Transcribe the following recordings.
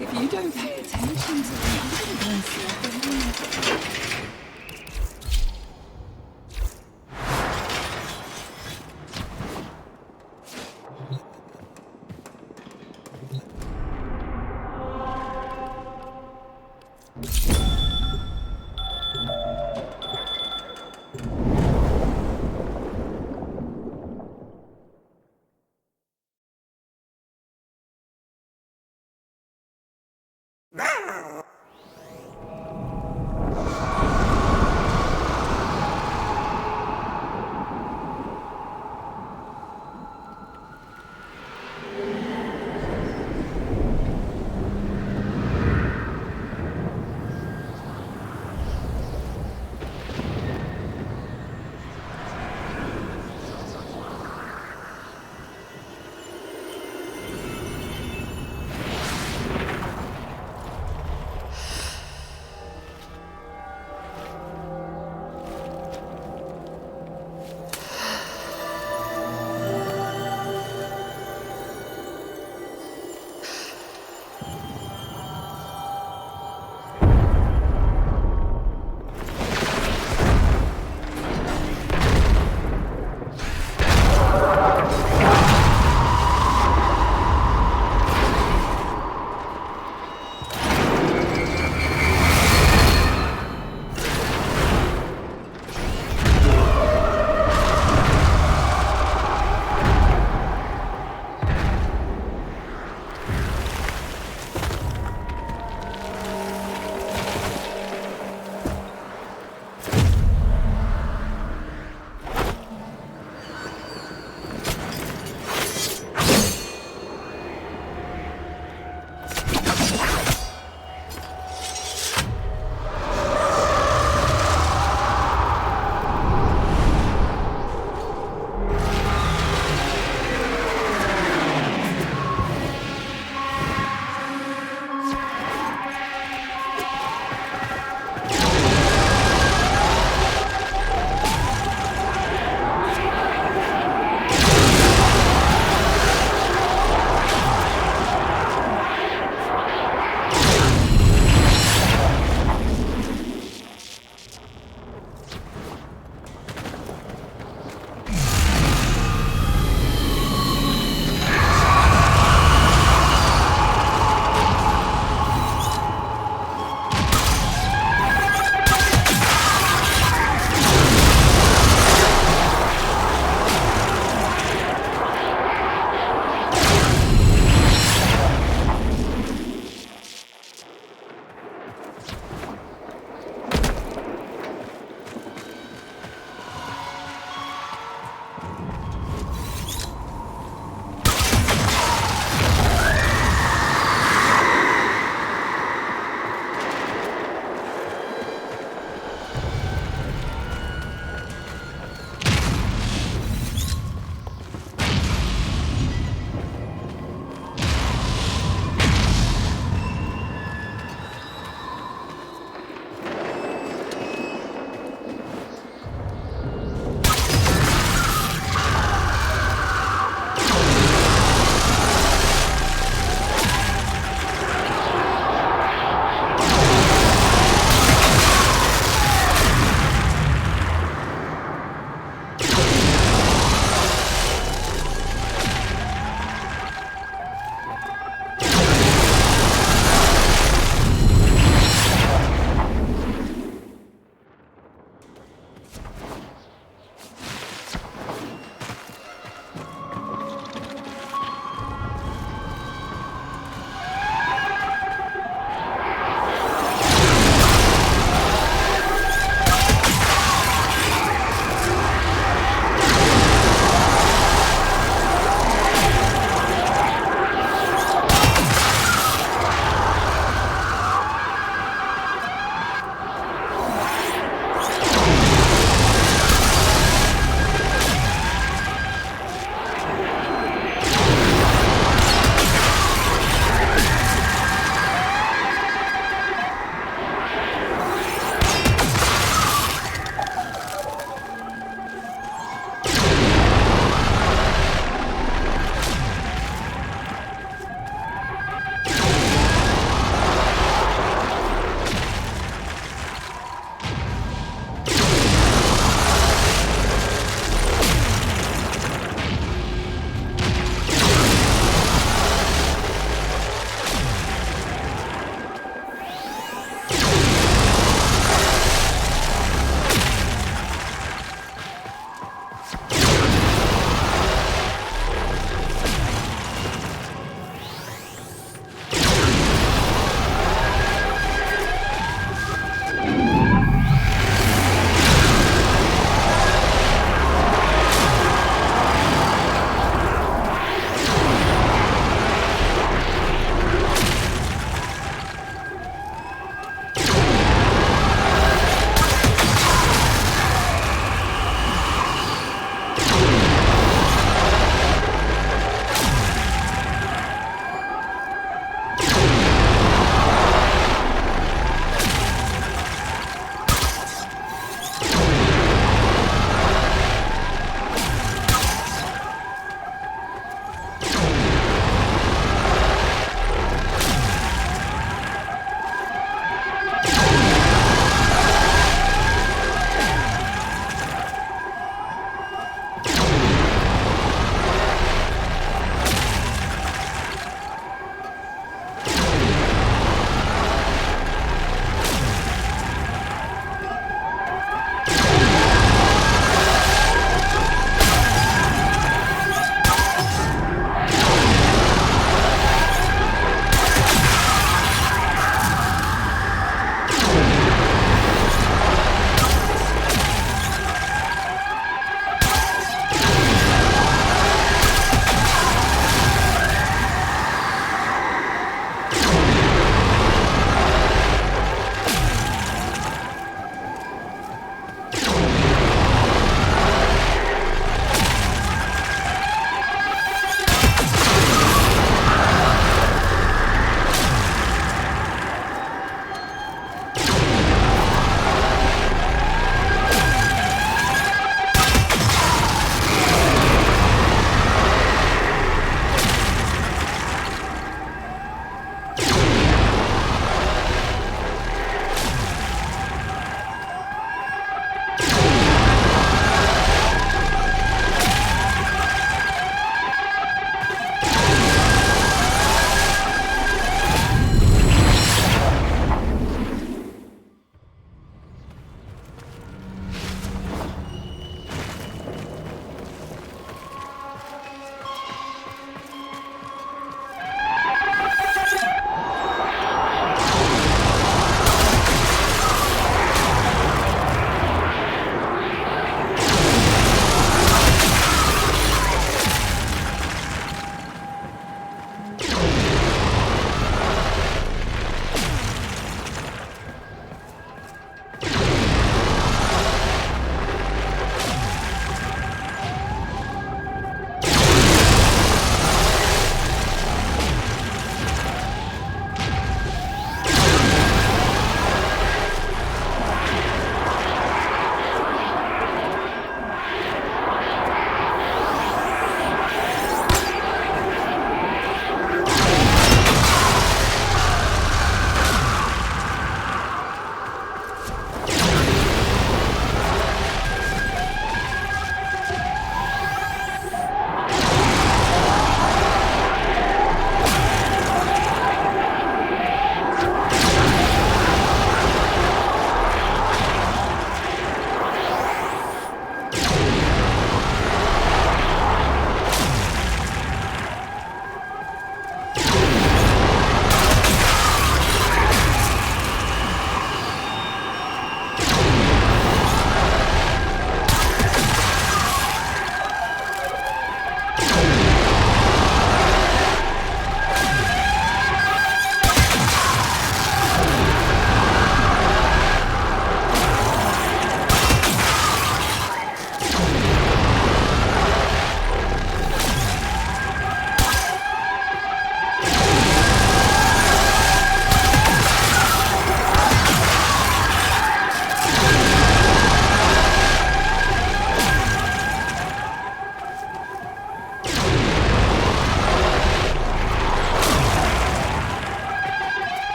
If you don't pay attention to them, I'm going to slap them.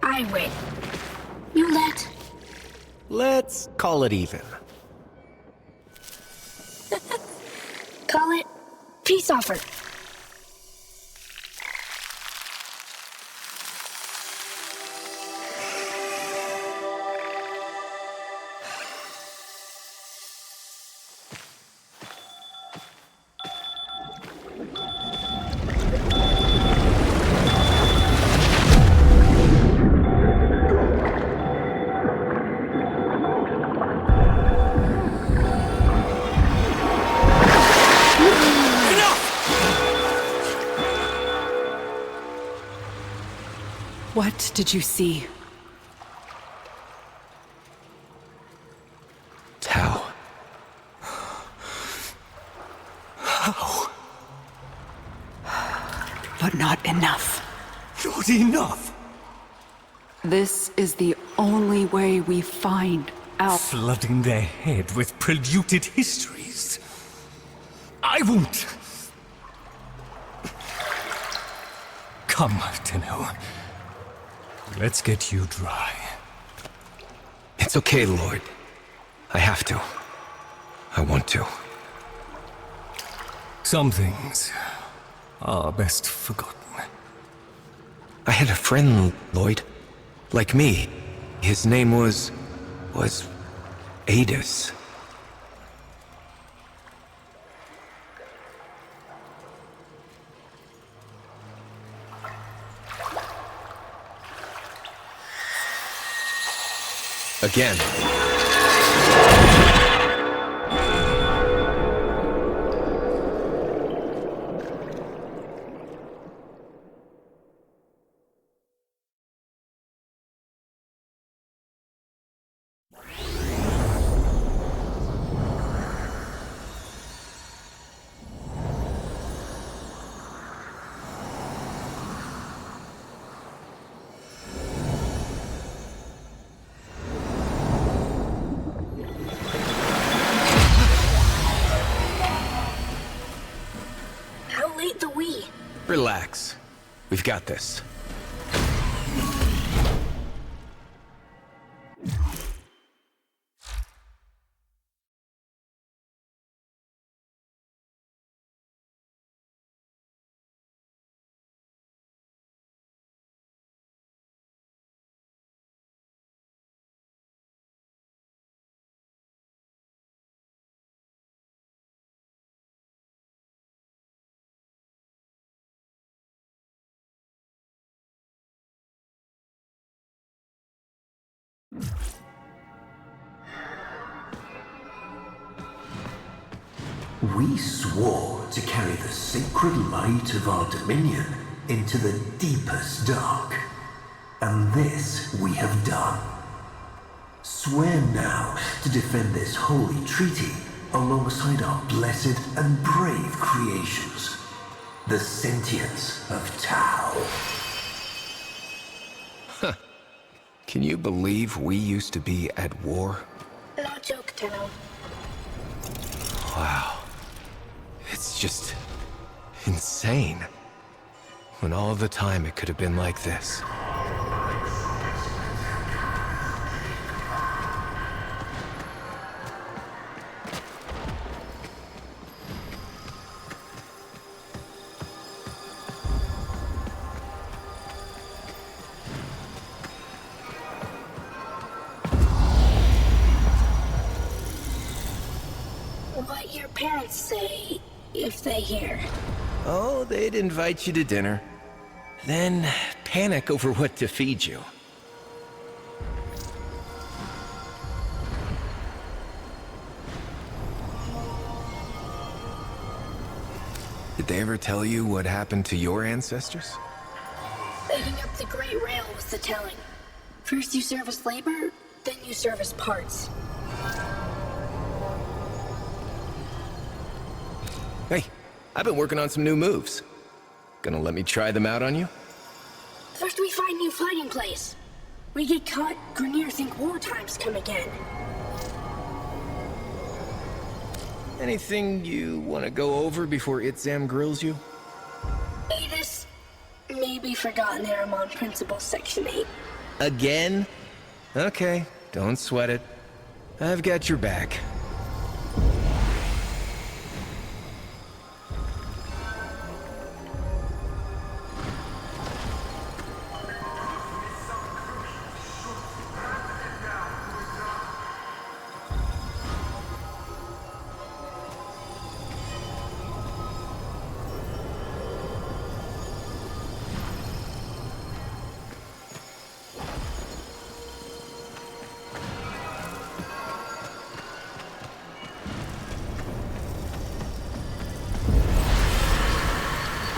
I win. You let... Let's call it even. Call it peace offer. What did you see? Tau. How? But not enough. Not enough! This is the only way we find out. Flooding their head with polluted histories. I won't. Come, Tenno. Let's get you dry. It's okay, Lord. I have to. I want to. Some things are best forgotten. I had a friend, Loid. Like me. His name was Adepts. Again. Relax. We've got this. We swore to carry the sacred light of our dominion into the deepest dark. And this we have done. Swear now to defend this holy treaty alongside our blessed and brave creations, the sentience of Tau. Huh. Can you believe we used to be at war? No joke, Tenno. Wow. It's just insane. When all the time it could have been like this. What your parents say if they hear? Oh, they'd invite you to dinner. Then panic over what to feed you. Did they ever tell you what happened to your ancestors? Setting up the Great Rail was the telling. First you serve as labor, then you serve as parts. Hey, I've been working on some new moves. Gonna let me try them out on you? First we find new fighting place. We get caught, Grineer think wartime's come again. Anything you want to go over before Itzam grills you? Adis, maybe forgotten Aramon Principle Section 8. Again? Okay, don't sweat it. I've got your back.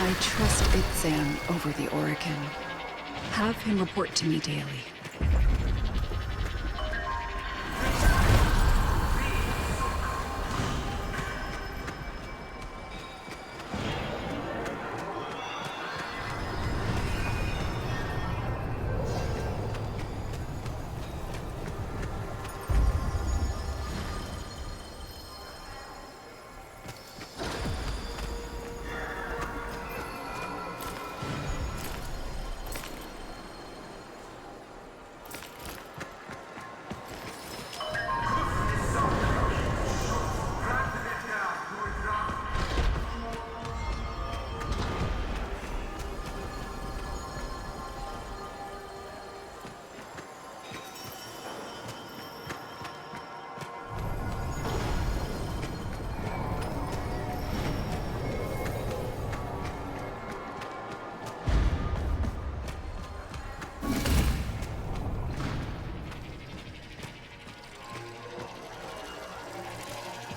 I trust Itzam over the Orokin. Have him report to me daily.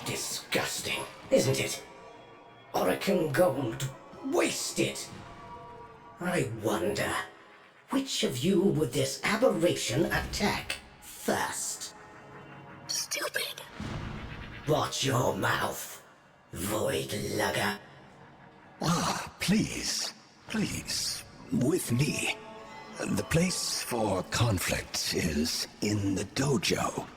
Disgusting, isn't it? Orokin gold wasted. I wonder, which of you would this aberration attack first? Stupid. Watch your mouth, void lugger. Ah, please, please, with me. The place for conflict is in the dojo.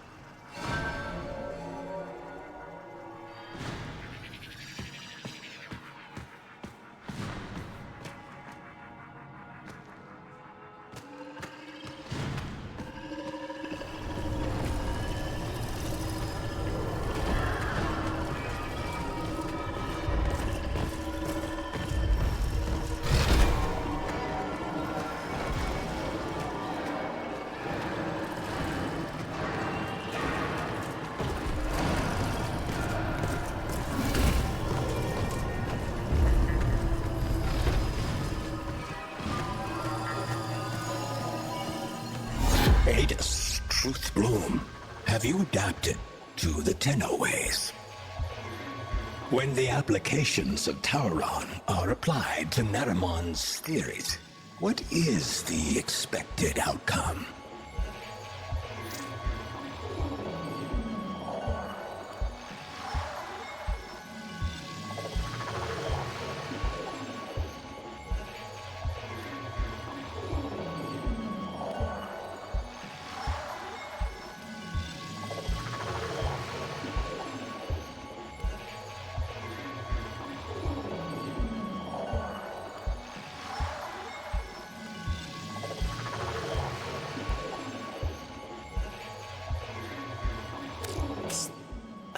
Adepts, Truth Bloom, have you adapted to the Tenno ways? When the applications of Tauron are applied to Naramon's theories, what is the expected outcome?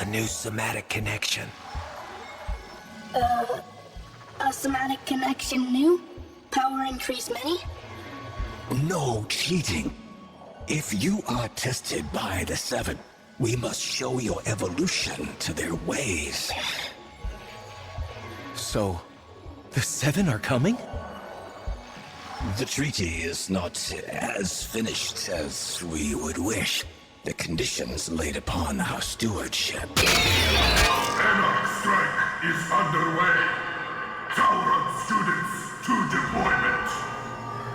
A new somatic connection. A somatic connection new? Power increase many? No cheating. If you are tested by the Seven, we must show your evolution to their ways. So, the Seven are coming? The treaty is not as finished as we would wish. The conditions laid upon our stewardship. Anarch strike is underway. Tauron students to deployment.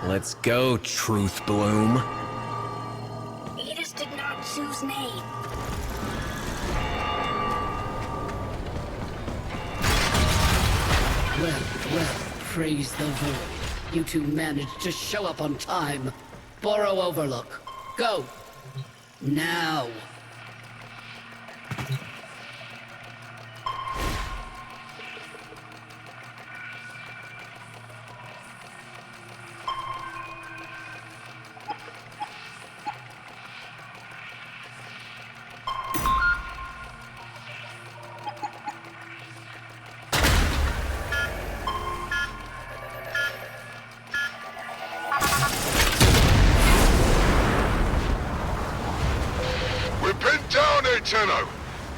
Let's go, Truth Bloom. Shu's name? Well, praise the Void. You two managed to show up on time. Borrow Overlook. Go. Now.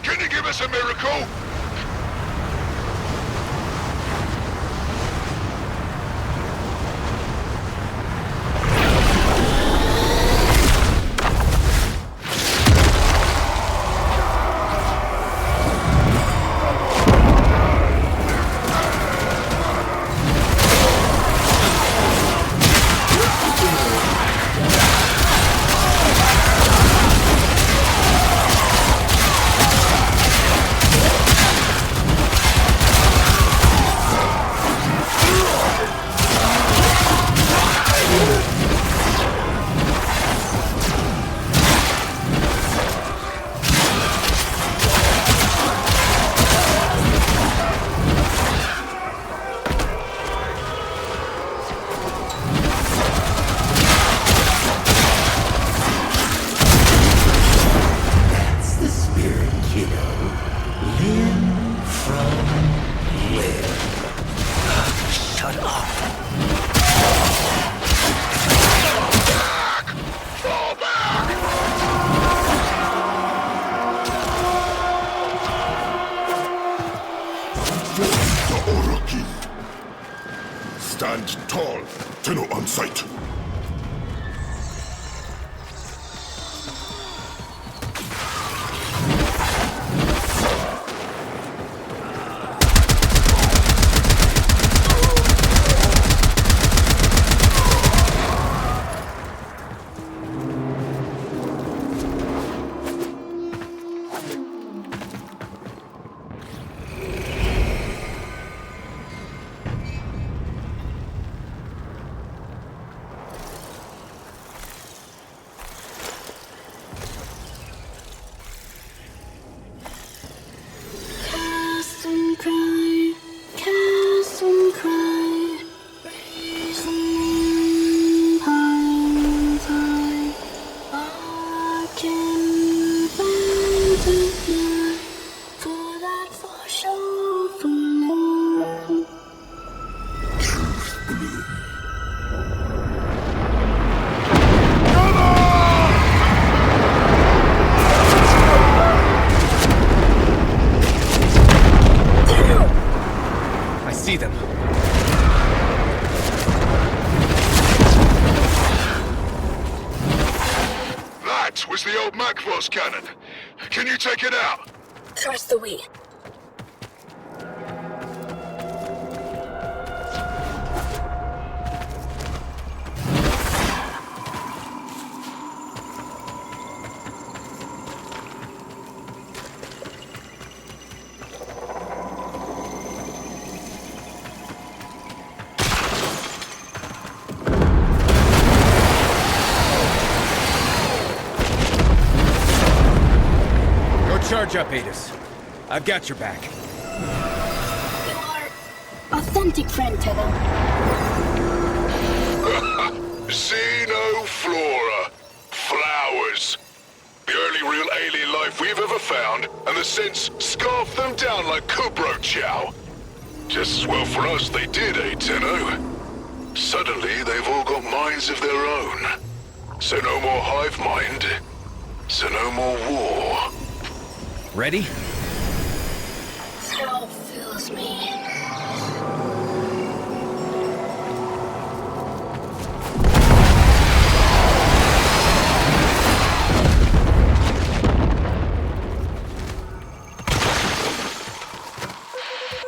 Can you give us a miracle? Stand tall, Tenno on sight. Cannon. Can you take it out? Trust the we. Charge up, Adis. I've got your back. You are authentic friend, Tenno. Xenoflora. Flowers. The only real alien life we've ever found, and the synths scarfed them down like Kubro Chow. Just as well for us they did, eh, Tenno? Suddenly, they've all got minds of their own. So no more hive mind. So no more war. Ready? Hell fills me.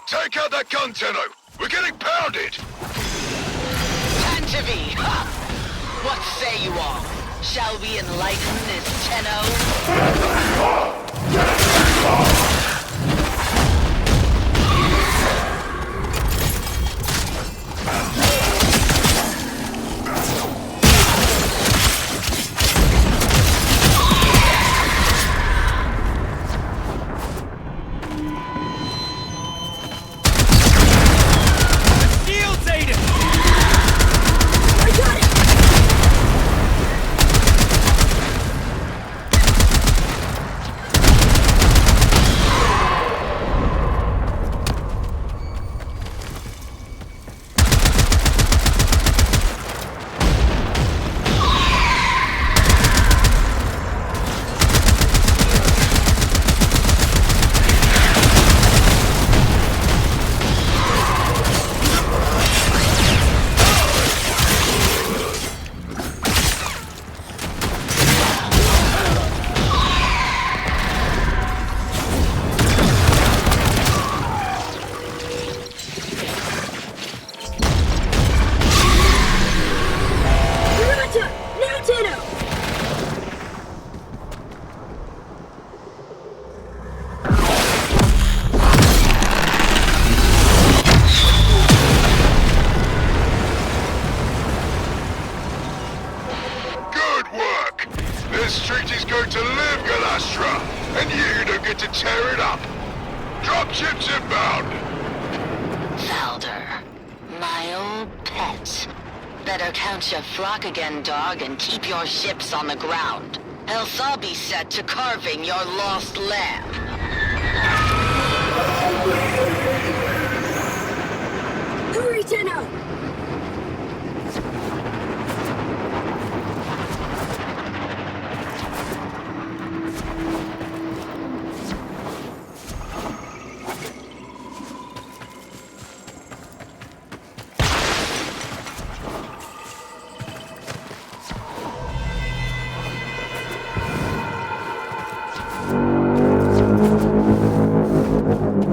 Take out that gun, Tenno! We're getting pounded! Tantavi! What say you all? Shall we enlighten this Tenno? This street is going to live, Galastria, and you don't get to tear it up. Dropships inbound. Valder, my old pet. Better count your flock again, dog, and keep your ships on the ground. Else I'll be set to carving your lost lamb. Hurry, Tenno!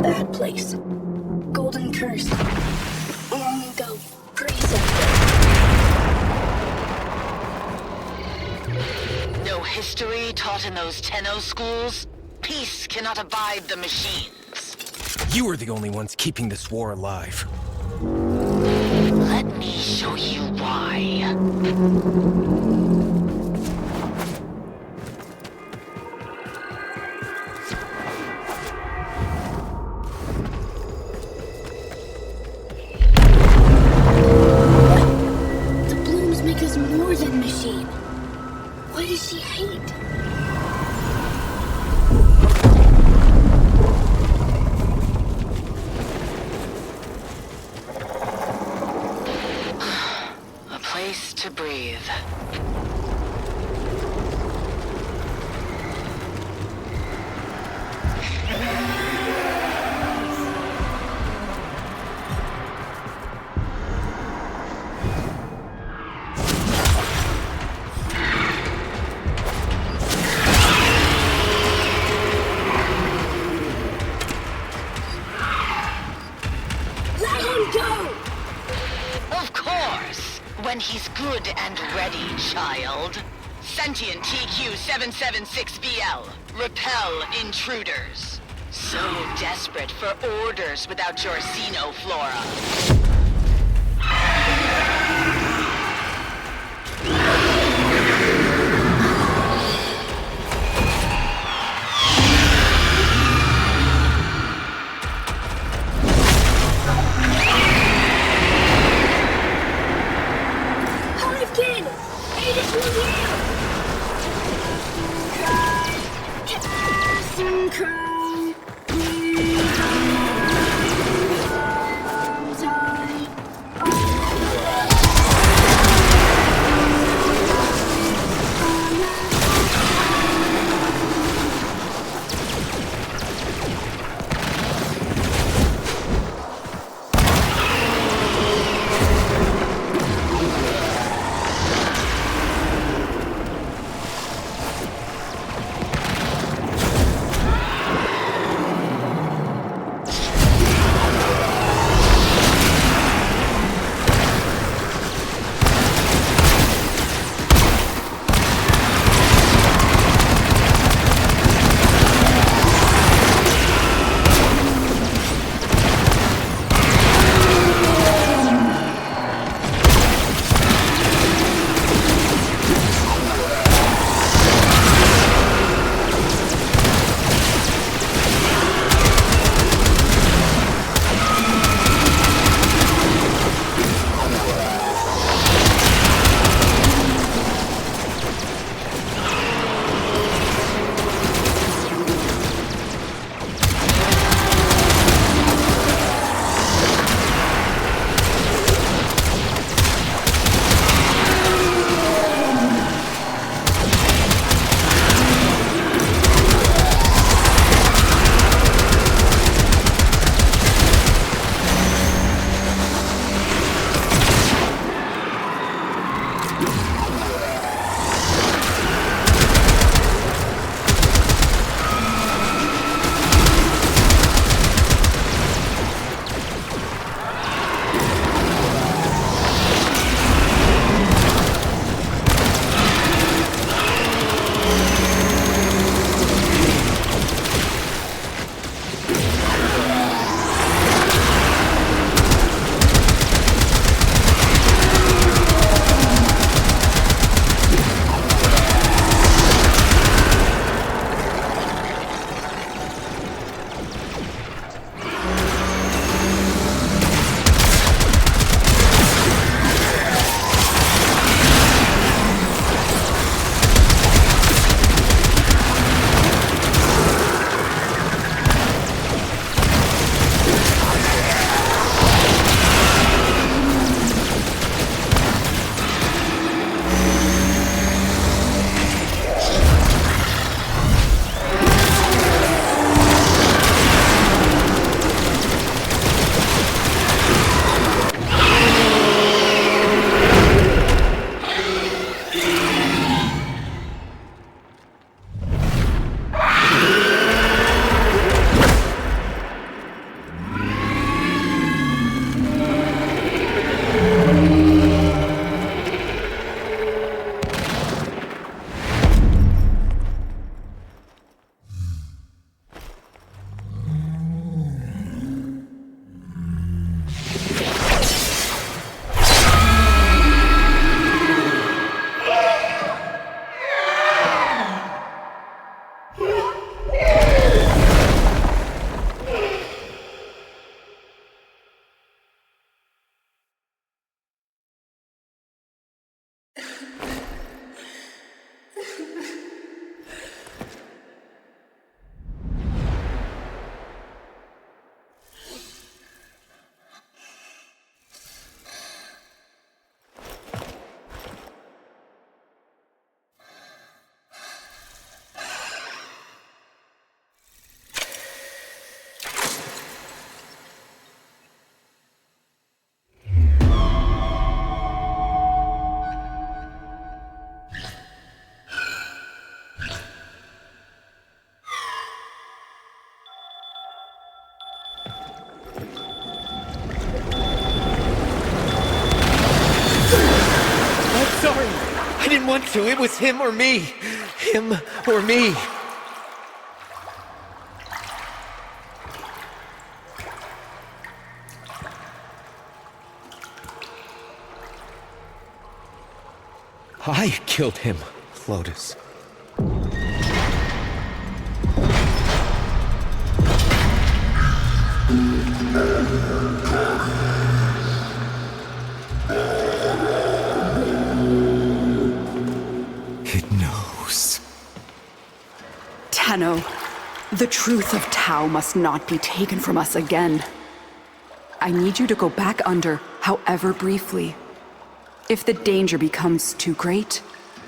Bad place. Golden curse. Long ago. Prison. No history taught in those Tenno schools? Peace cannot abide the machines. You are the only ones keeping this war alive. Let me show you why. The blooms make us more than machine. Why does she hate? A place to breathe. Let him go! Of course! When he's good and ready, child. Sentient TQ-776BL. Repel intruders. So desperate for orders without your xenoflora. Orokin! Aid us from here! Cast and crown, breathe to. It was him or me. Him or me. I killed him, Lotus. It knows. Tenno, the truth of Tau must not be taken from us again. I need you to go back under, however briefly. If the danger becomes too great,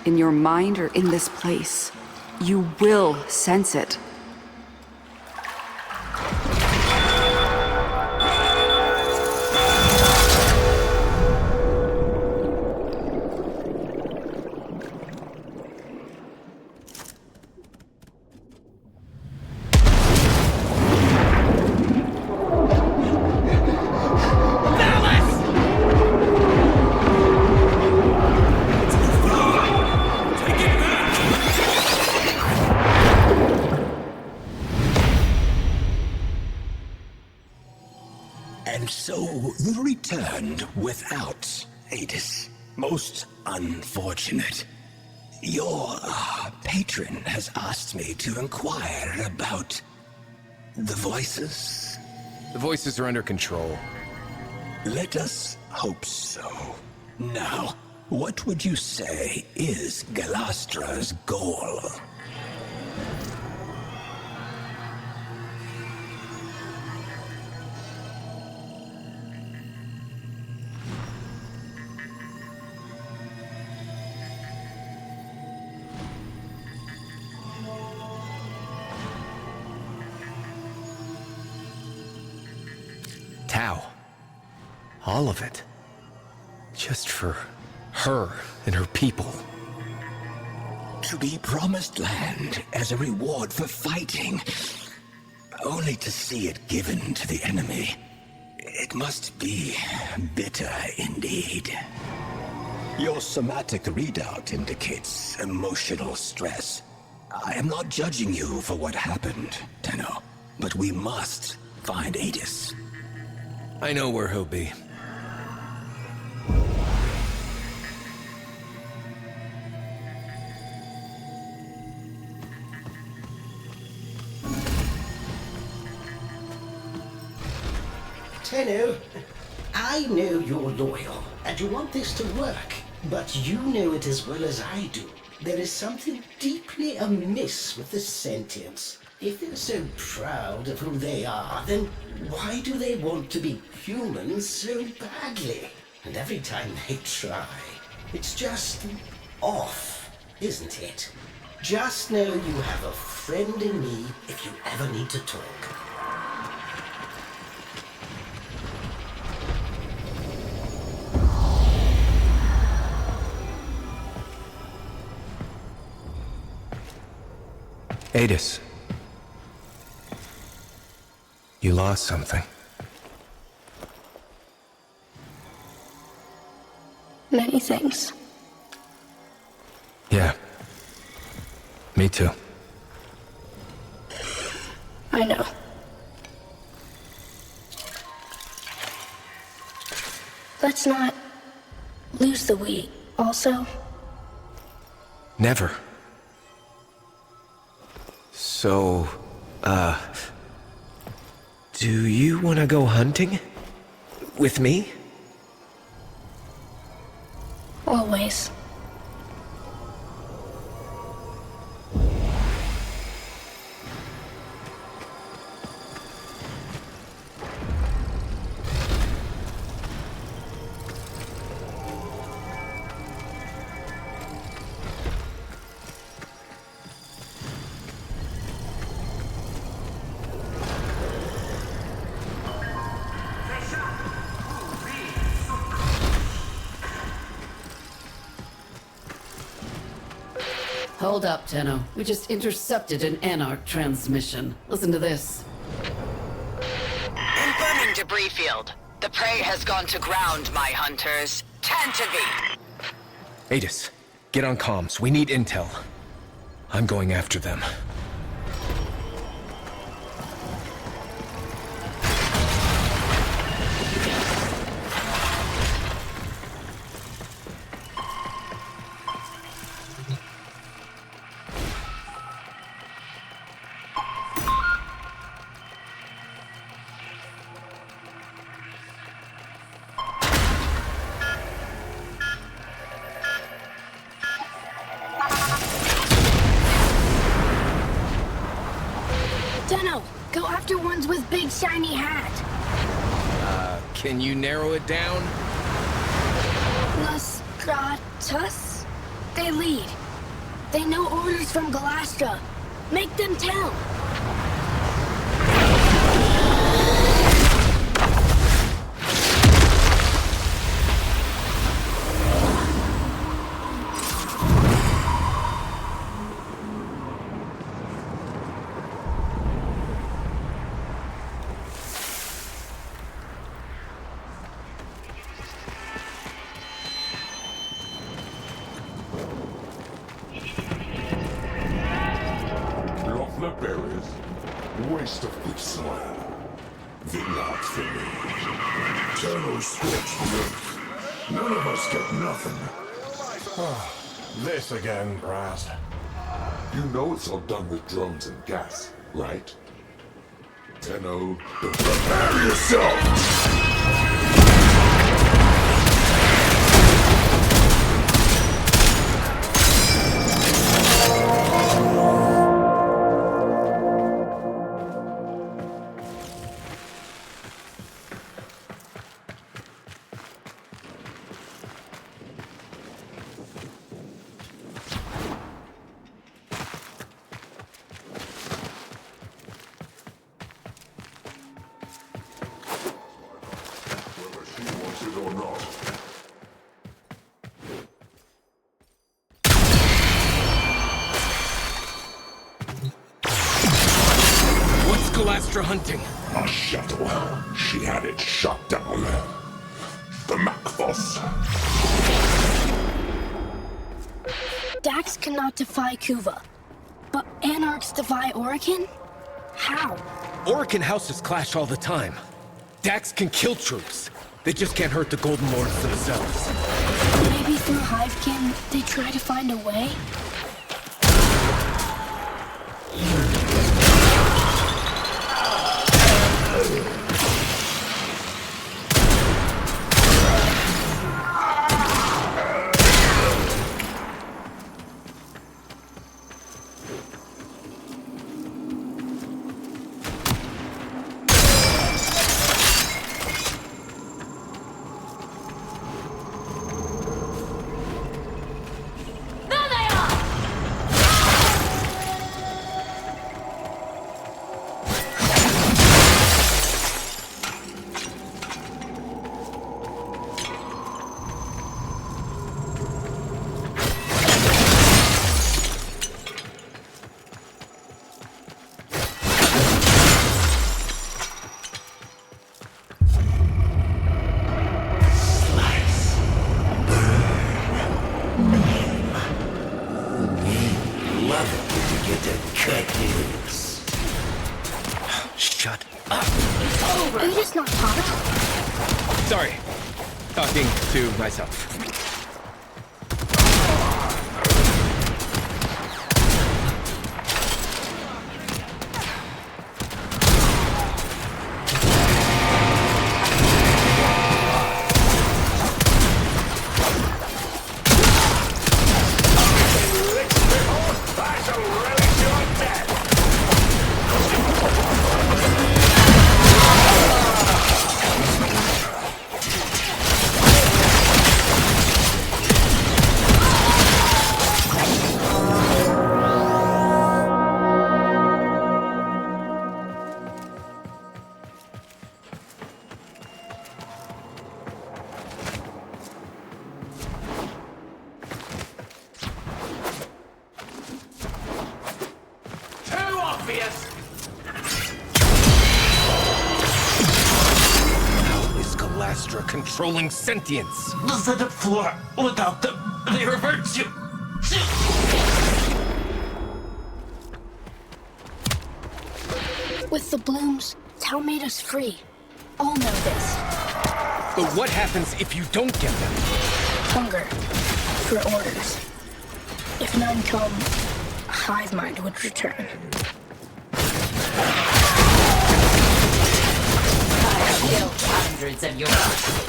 in your mind or in this place, you will sense it. And so you returned without Adis. Most unfortunate. Your patron has asked me to inquire about the voices. The voices are under control. Let us hope so. Now, what would you say is Galastria's goal? Tau. All of it. Just for her and her people. To be promised land as a reward for fighting, only to see it given to the enemy. It must be bitter indeed. Your somatic readout indicates emotional stress. I am not judging you for what happened, Tenno, but we must find Adis. I know where he'll be. Tenno, I know you're loyal, and you want this to work, but you know it as well as I do. There is something deeply amiss with the sentients. If they're so proud of who they are, then why do they want to be humans so badly? And every time they try, it's just off, isn't it? Just know you have a friend in me if you ever need to talk. Adis. You lost something. Many things. Yeah. Me too. I know. Let's not lose the we, also. Never. So, do you want to go hunting? With me? Always. Hold up, Tenno. We just intercepted an Anarch transmission. Listen to this. Confirming debris field. The prey has gone to ground, my hunters. Tantivy! Adis, Get on comms. We need intel. I'm going after them. Go after ones with big shiny hat. Can you narrow it down? Los Gratus? They lead. They know orders from Galastria. Make them tell. Waste of good soil. Vineyard filling. Eternal scorched earth. None of us get nothing. This again, Brass. You know it's all done with drones and gas, right? Tenno, prepare yourself! Galastria hunting. A shuttle. She had it shot down. The Macfoss. Dax cannot defy Kuva, but Anarchs defy Orokin? How? Orokin houses clash all the time. Dax can kill troops. They just can't hurt the Golden Lords themselves. Maybe through Hivekin, they try to find a way? Sorry. Talking to myself. Galastria controlling sentience. The setup floor. Without them, they revert you. With the blooms, Tau made us free. All know this. But what happens if you don't get them? Hunger. For orders. If none come, hive mind would return. I've killed hundreds of yours.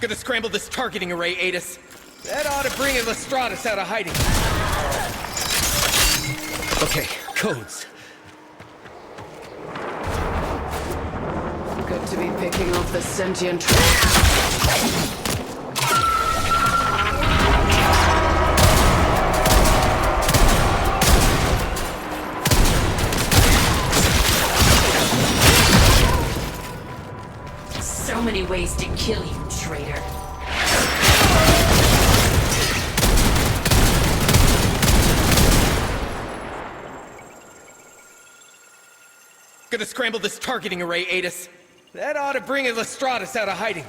Gonna scramble this targeting array, Adis. That ought to bring Lestratus out of hiding. Okay, codes. Good to be picking off the sentient. So many ways to kill you, traitor. Gonna scramble this targeting array, Adis. That ought to bring Lestratus out of hiding.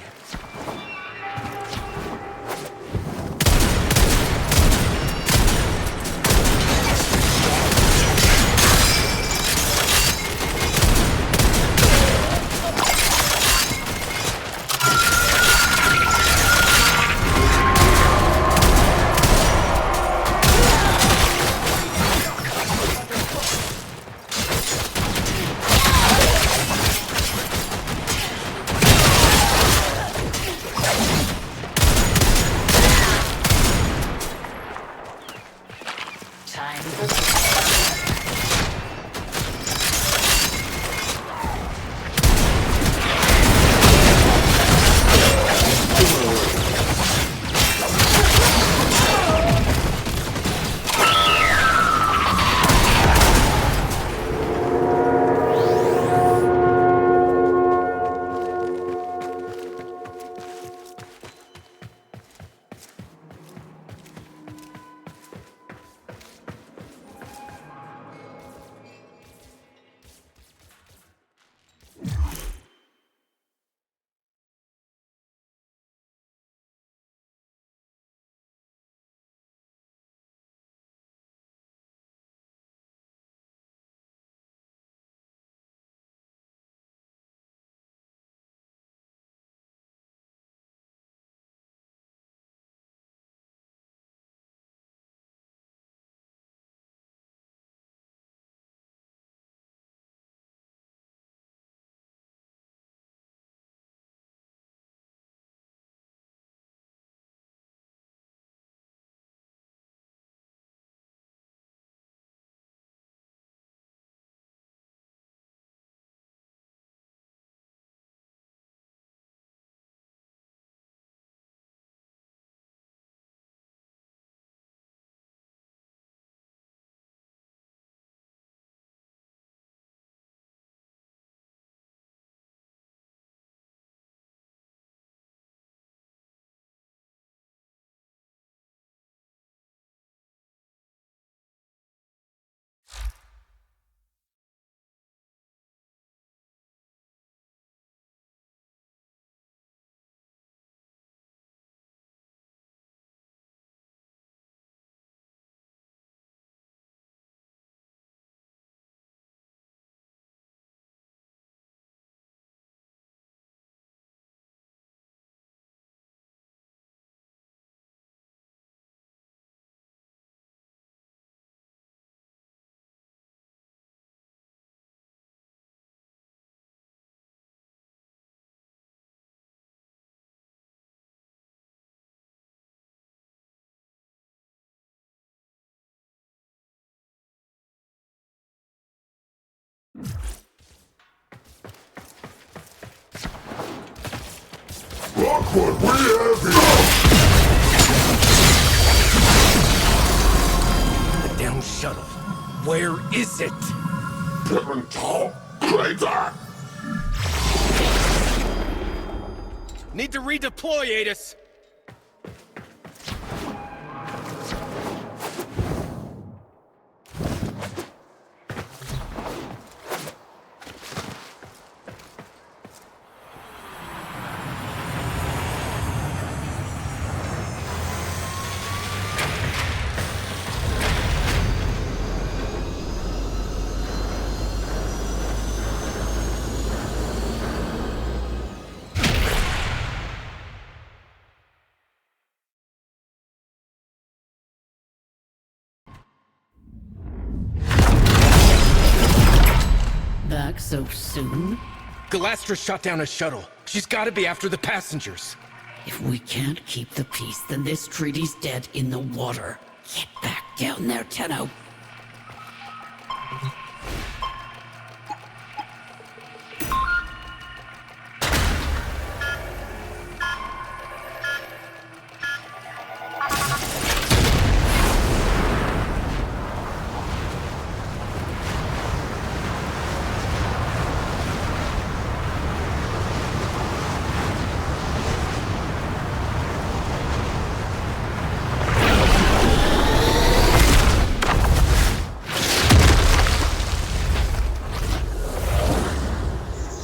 Look what we have here! The down shuttle. Where is it? Tall crater! Need to redeploy, Adis! Back so soon? Galastria shot down a shuttle. She's gotta be after the passengers. If we can't keep the peace, then this treaty's dead in the water. Get back down there, Tenno.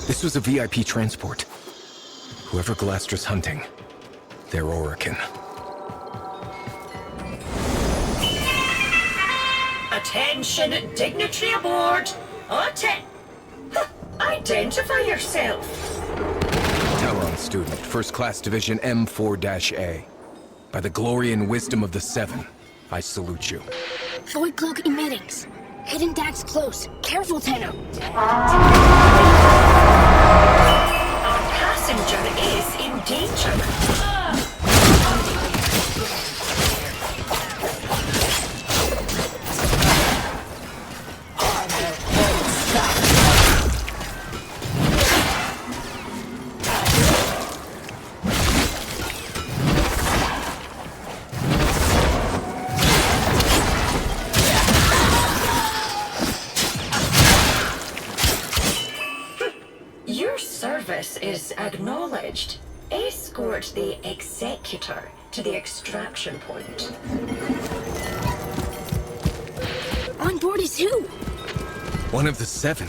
This was a VIP transport. Whoever Galastria's hunting, they're Orokin. Attention, dignitary aboard. Identify yourself. Tauron student, First Class Division M4-A. By the glory and wisdom of the Seven, I salute you. Void cloak emittings. Hidden Dax close. Careful, Tenno. Our passenger is in danger. Is acknowledged. Escort the Executor to the extraction point. On board is who? One of the Seven.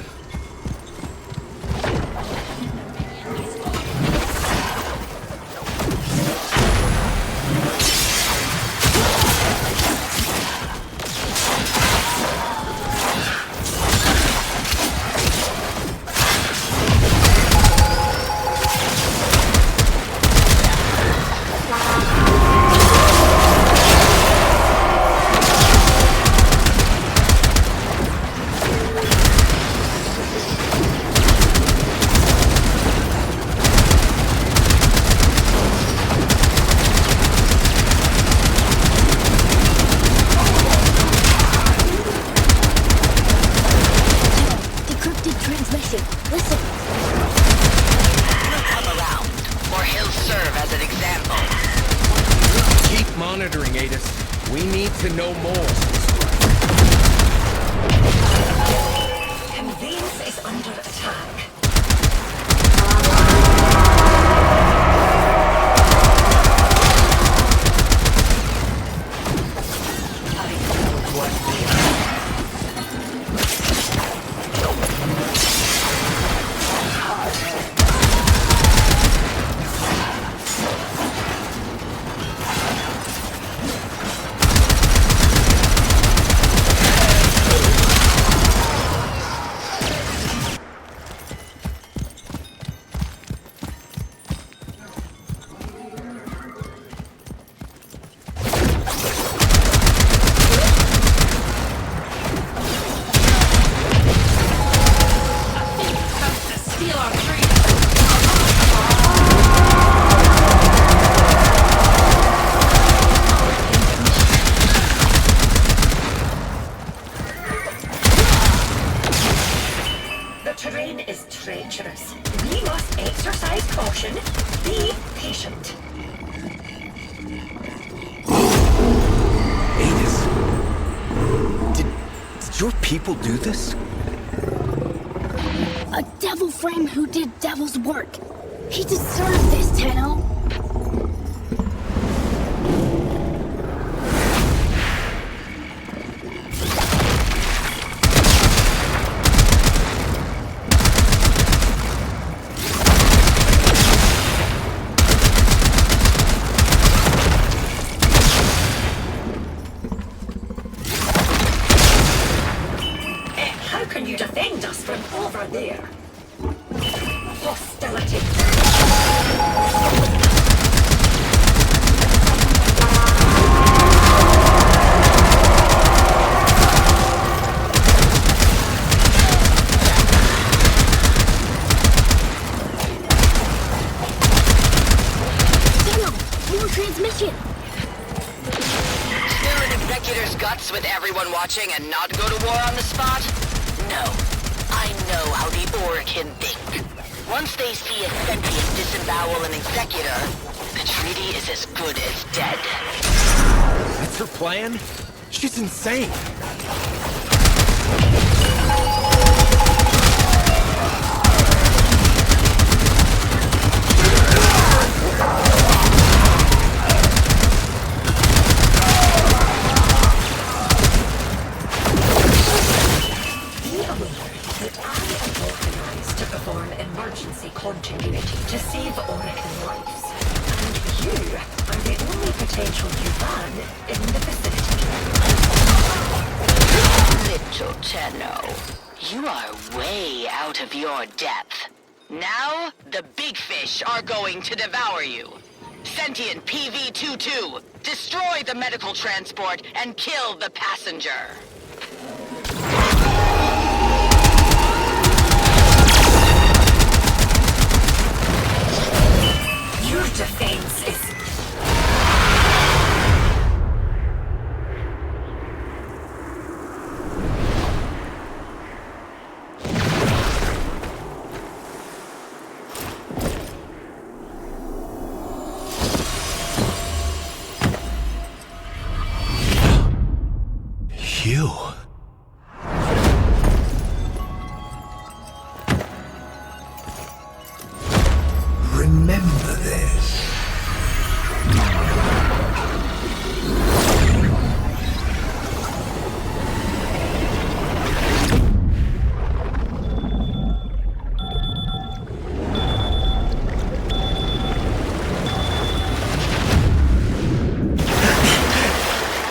terrain is treacherous. We must exercise caution. Be patient. Did your people do this? A devil frame who did devil's work. He deserved this, Tenno. How can you defend us from over there? Hostility. More transmission! Steal an executor's guts with everyone watching and not go to war on the spot? No. I know how the Orokin think. Once they see a sentient disembowel an executor, the treaty is as good as dead. That's her plan? She's insane. To perform emergency continuity to save Orokin lives. And you are the only potential human in the vicinity. Little Tenno, you are way out of your depth. Now, the big fish are going to devour you. Sentient PV-22, destroy the medical transport and kill the passenger. Your defense is... You... Remember this.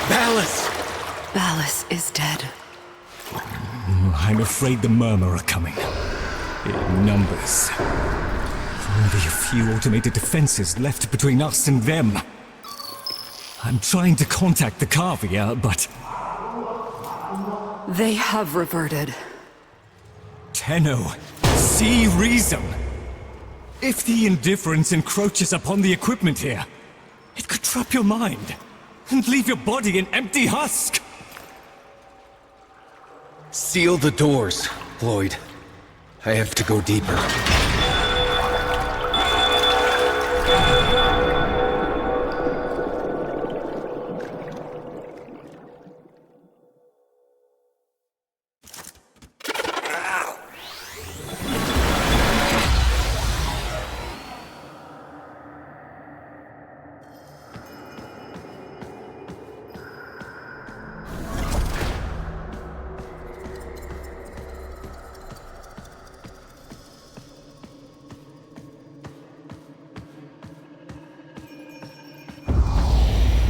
Ballas! Ballas is dead. I'm afraid the Murmur are coming. In numbers. Only a few automated defenses left between us and them. I'm trying to contact the Kavia, but... They have reverted. Tenno, see reason! If the indifference encroaches upon the equipment here, it could trap your mind and leave your body an empty husk! Seal the doors, Loid. I have to go deeper.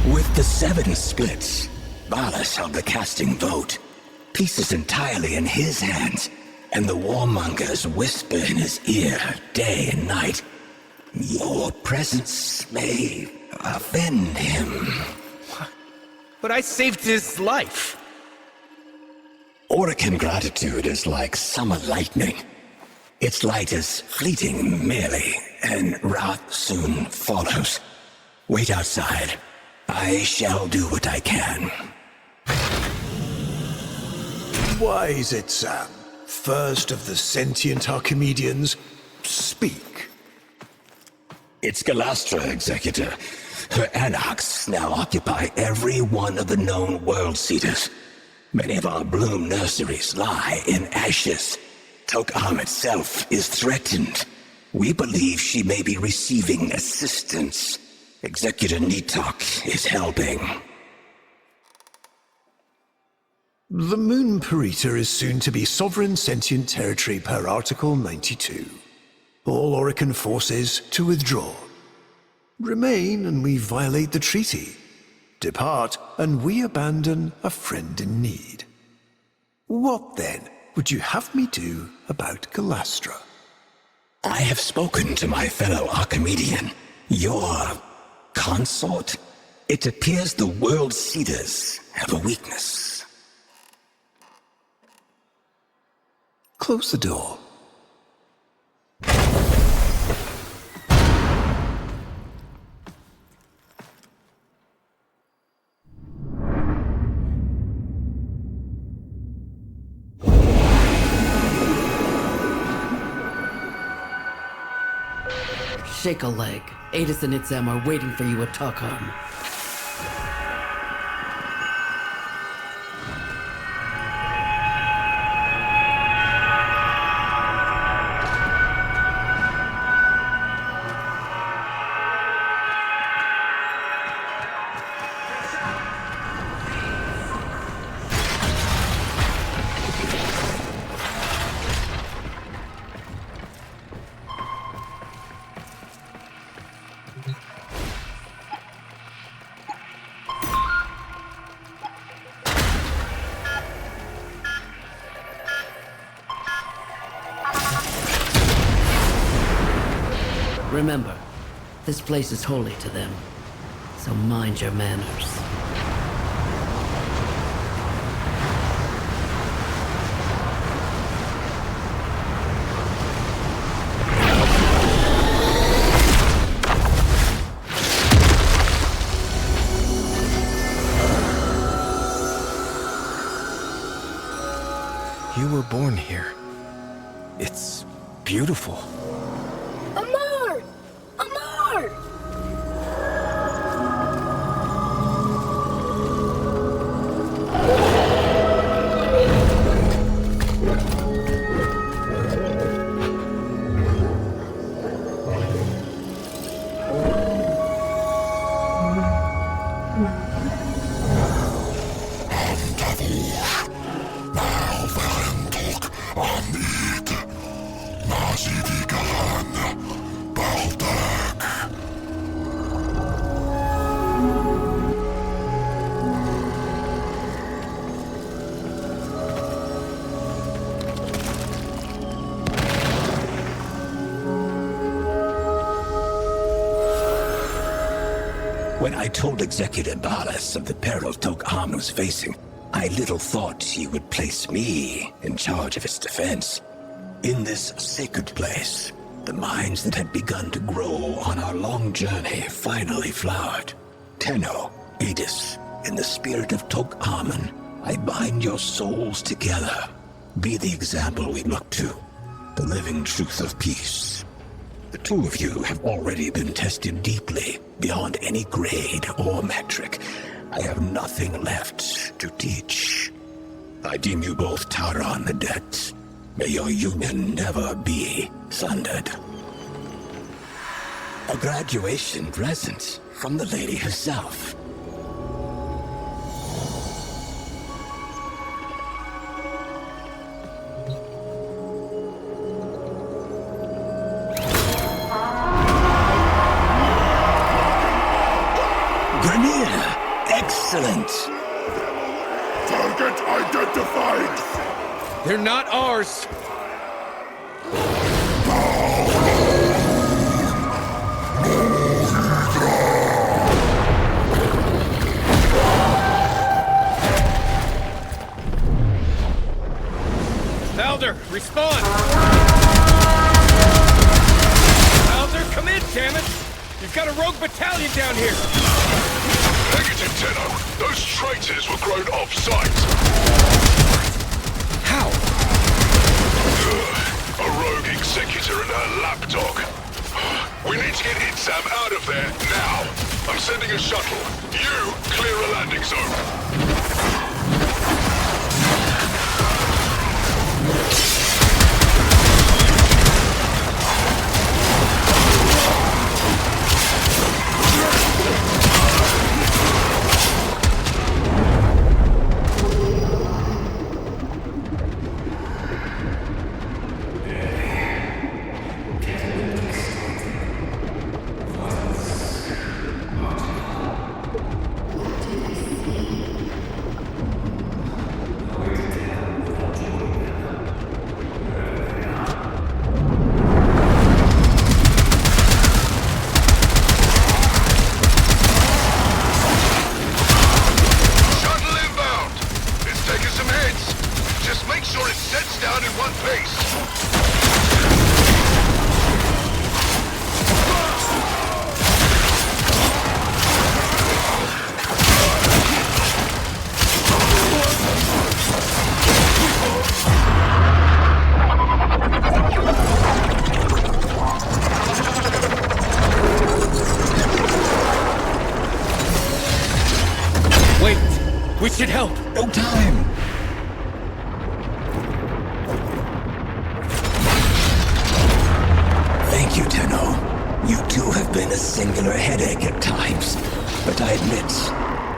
With the 7 splits, Ballas held the casting vote. Pieces entirely in his hands, and the warmongers whisper in his ear day and night. Your presence may offend him. But I saved his life. Orokin gratitude is like summer lightning. Its light is fleeting merely, and wrath soon follows. Wait outside. I shall do what I can. Why is it, Sam? first of the sentient Archimedeans, speak. It's Galastria, Executor. Her anarchs now occupy every one of the known world seeders. Many of our bloom nurseries lie in ashes. Tok-Am itself is threatened. We believe she may be receiving assistance. Executor Nitok is helping. The MON-FRI is soon to be sovereign sentient territory per Article 92. All Orokin forces to withdraw. Remain and we violate the treaty. Depart and we abandon a friend in need. What then would you have me do about Galastria? I have spoken to my fellow Archimedean. Your consort? It appears the world seeders have a weakness. Close the door. Shake a leg. Adis and Itzem are waiting for you at Tok-Am. Remember, this place is holy to them, so mind your manners. You were born here. It's beautiful. When I told Executive Ballas of the peril Tok-Am was facing, I little thought he would place me in charge of its defense. In this sacred place, the minds that had begun to grow on our long journey finally flowered. Tenno, Adis, in the spirit of Tok-Am, I bind your souls together. Be the example we look to, the living truth of peace. The two of you have already been tested deeply, beyond any grade or metric. I have nothing left to teach. I deem you both Tauron Adepts. May your union never be sundered. A graduation present from the lady herself. Grineer! Excellent! Target identified! They're not ours! Valder, respond! Valder, come in, damn it! You've got a rogue battalion down here! Negative, Tenno. Those traitors were grown off-site. How? Sam out of there, now! I'm sending a shuttle. You clear a landing zone. We should help! No time! Thank you, Tenno. You too have been a singular headache at times. But I admit,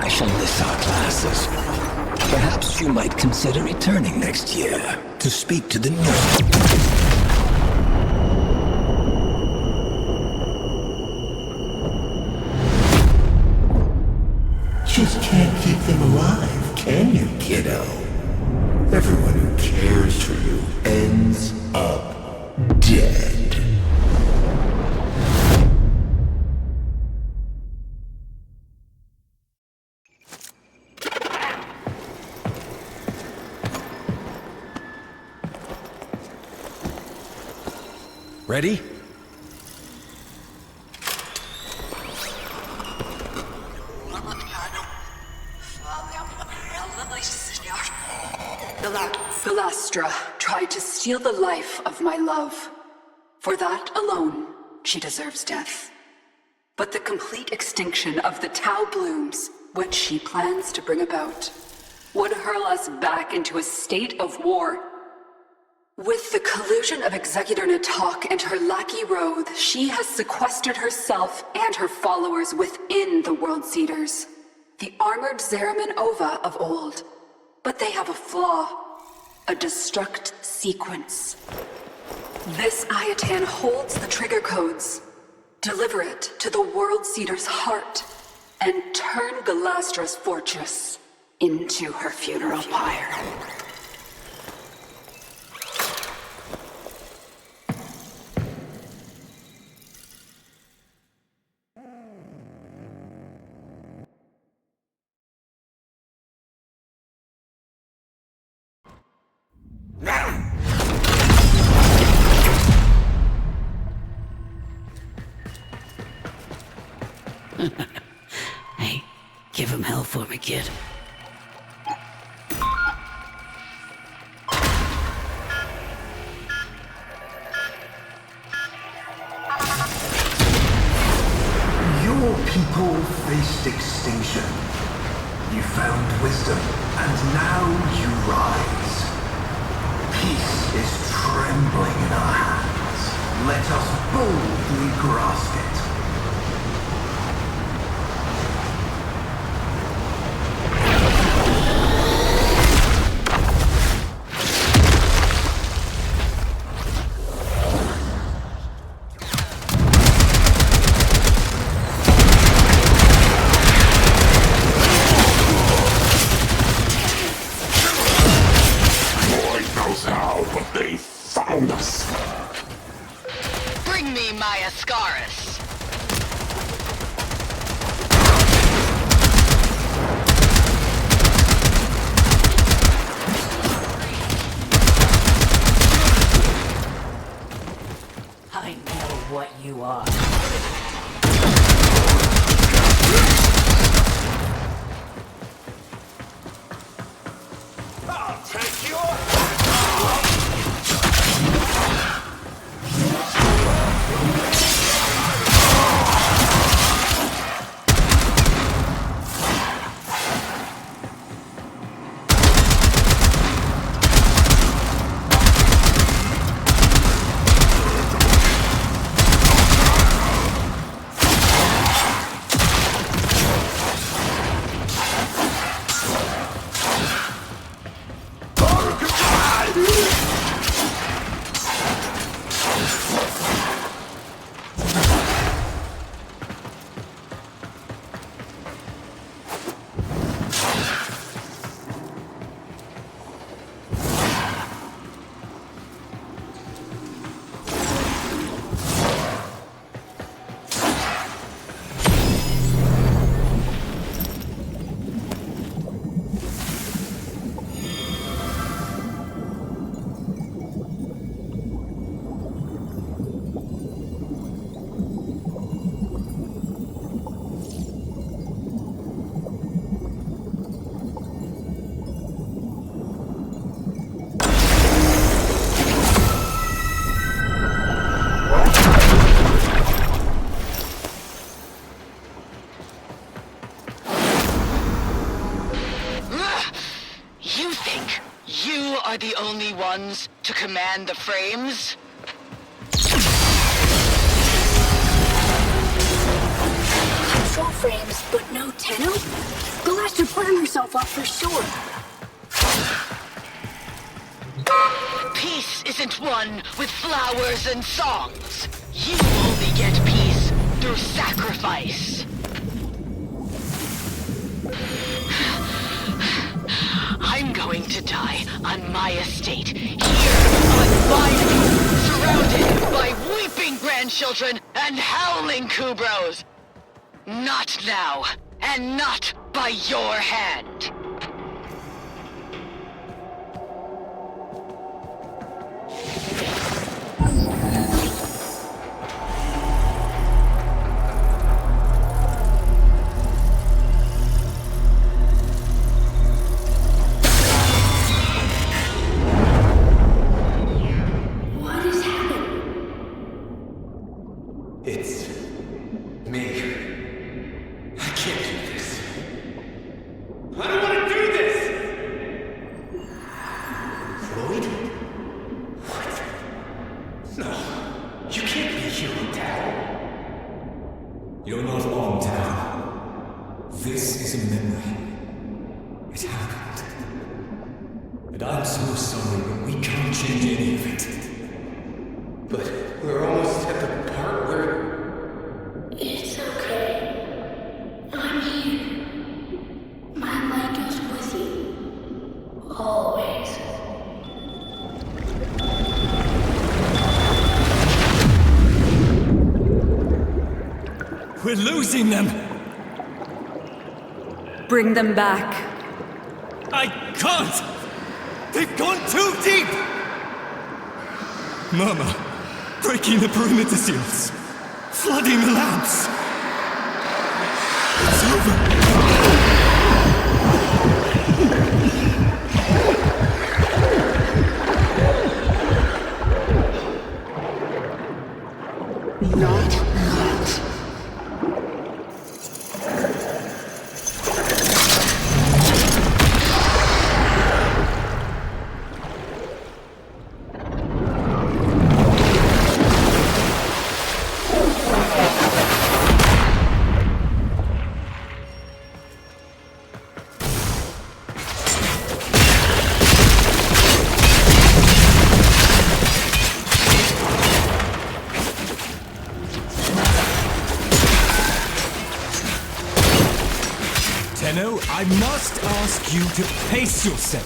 I shall miss our classes. Perhaps you might consider returning next year to speak to the new... Just can't keep them alive, can you, kiddo? Everyone who cares for you ends up dead. Ready? Galastria tried to steal the life of my love. For that alone, she deserves death. But the complete extinction of the Tau blooms, which she plans to bring about, would hurl us back into a state of war. With the collusion of Executor Natak and her lackey Roth, she has sequestered herself and her followers within the World Seeders, the armored Zeraman Ova of old. But they have a flaw, a destruct sequence. This Ayatan holds the trigger codes. Deliver it to the World Seeder's heart, and turn Galastria's fortress into her funeral pyre. Hey, give him hell for me, kid. Your people faced extinction. You found wisdom, and now you rise. Peace is trembling in our hands. Let us boldly grasp it. Bring me my Ascaris. I know what you are. I'll take your... command the frames? Control frames, but no Tenno? Galastria burned herself up for sure. Peace isn't won with flowers and songs. You only get peace through sacrifice. I'm going to die on my estate, here on my own, surrounded by weeping grandchildren and howling Kubros. Not now, and not by your hand. It's me. I can't do this. I don't want to do this! Loid? What? No. You can't be here on Tau. You're not on Tau. This is a memory. It happened. And I'm so sorry, but we can't change any of it. But we're almost at the part where... It's okay. I'm here. My light is with you. Always. We're losing them! Bring them back. I can't! They've gone too deep! Murmur, breaking the perimeter seals. Flooding the lamps. It's over. Not yet. I must ask you to pace yourself.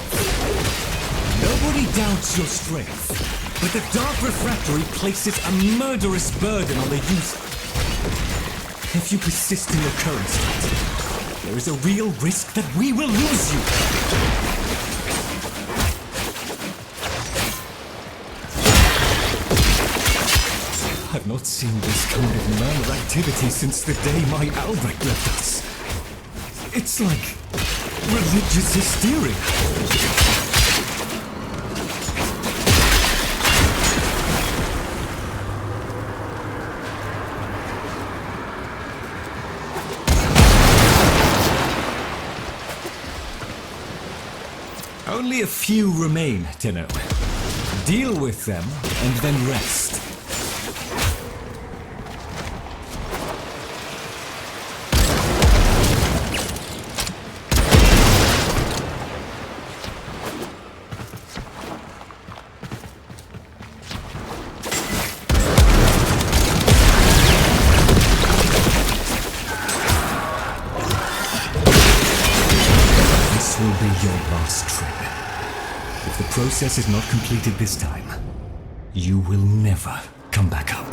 Nobody doubts your strength, but the Dark Refractory places a murderous burden on the user. If you persist in your current state, there is a real risk that we will lose you. I've not seen this kind of Murmur activity since the day my Albrecht left us. It's like religious hysteria. Only a few remain, Tenno. Deal with them and then rest. The process is not completed this time. You will never come back up.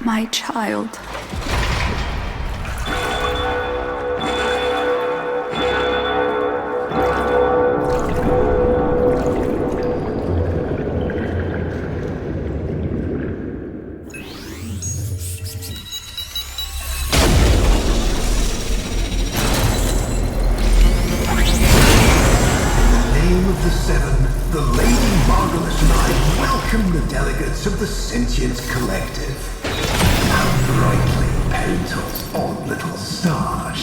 My child. Of the sentient collective. How brightly Pentos odd little star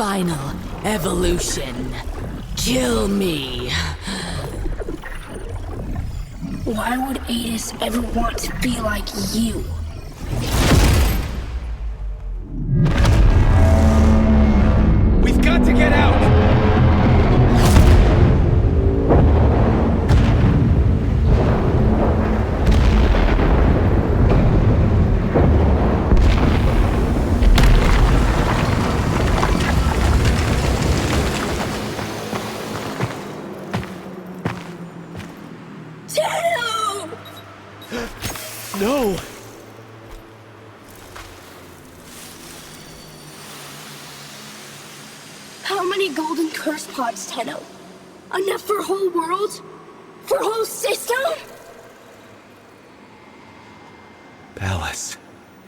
final evolution. Kill me. Why would Adis ever want to be like you? We've got to get out! No! How many golden curse pods, Tenno? Enough for a whole world? For a whole system? Ballas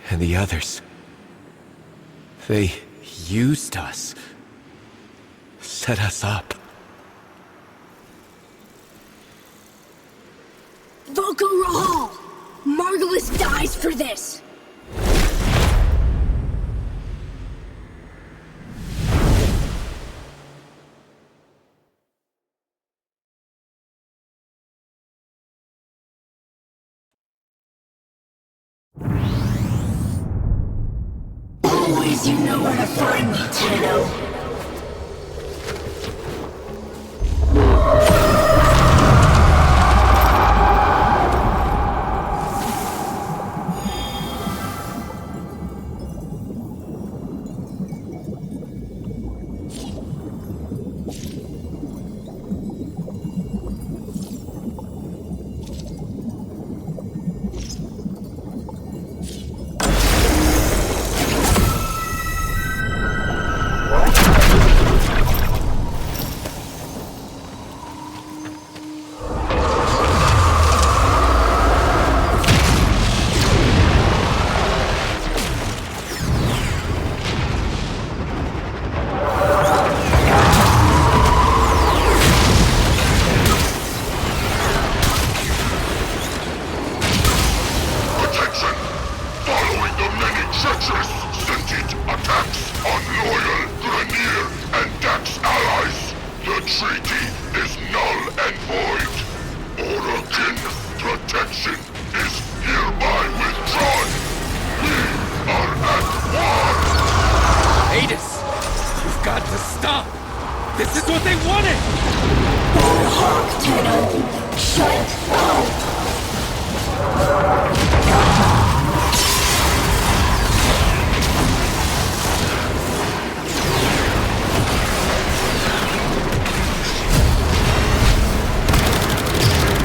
and the others. They used us. Set us up. Volko Rahal! Margulis dies for this! Always you know where to find me, Tenno. treacherous sentient attacks on loyal Grineer and Dax allies. The treaty is null and void. Orokin protection is hereby withdrawn. We are at war. Adis, you've got to stop. This is what they wanted. Hawk Tenno, shut up.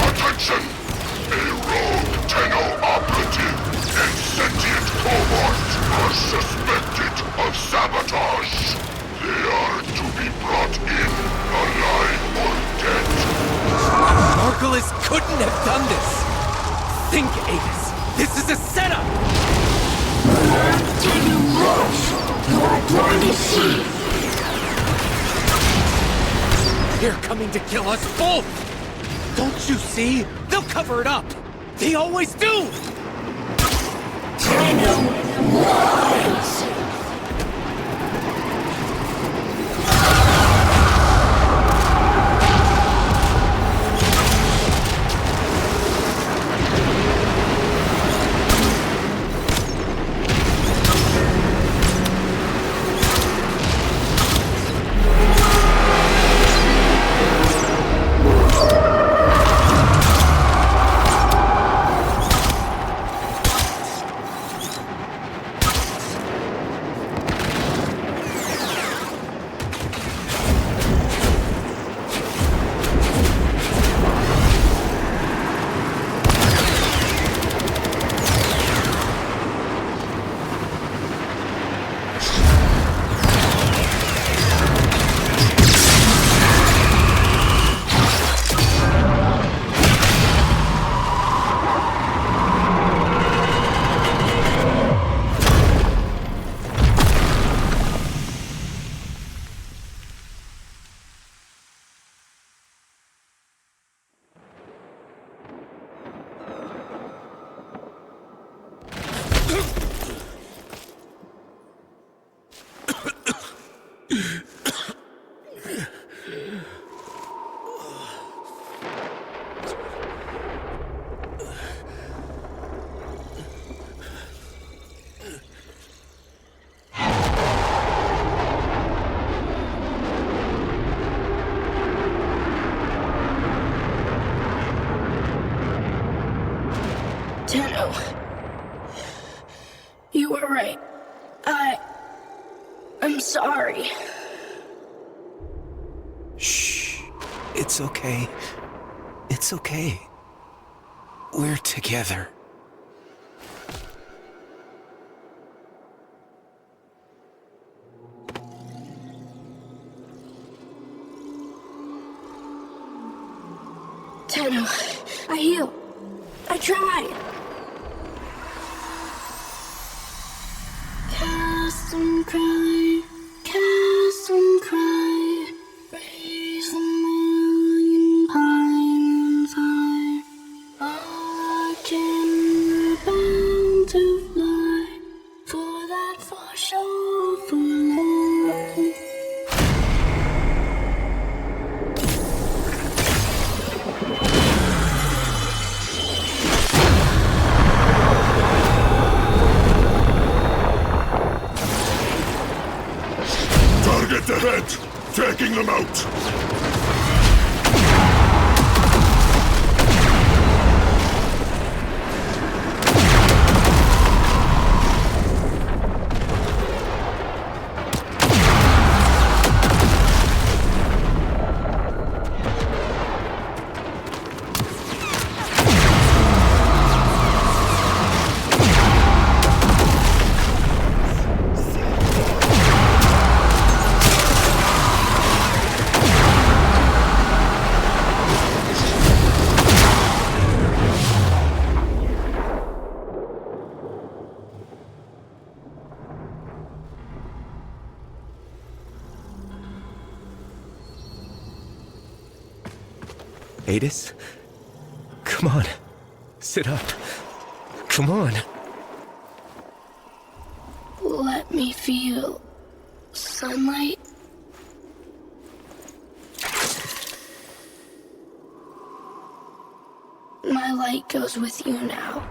Attention! A rogue Tenno operative and sentient cohort are suspected of sabotage. They are to be brought in, alive or dead. Margulis couldn't have done this! Think, Adis! This is a setup! Tenno, move! You are going to see! They're coming to kill us both! Don't you see? They'll cover it up! They always do! Tenno, rise! Shh. It's okay. It's okay. We're together. Tenno, I heal. I try. Cast and cry, cast and cry. Raise the million pines high. Orokin, we're bound to fly. For that for sure, for life. Target ahead! Taking them out! Adis? Come on. Sit up. Come on. Let me feel sunlight. My light goes with you now.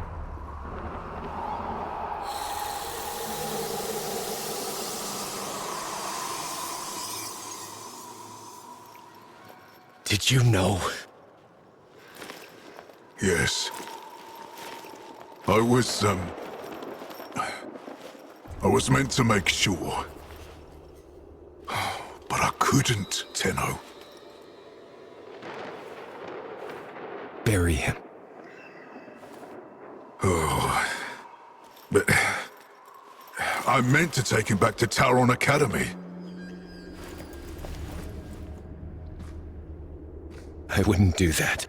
Did you know? Yes. I was meant to make sure. But I couldn't, Tenno. Bury him. Oh. But I meant to take him back to Tauron Academy. I wouldn't do that.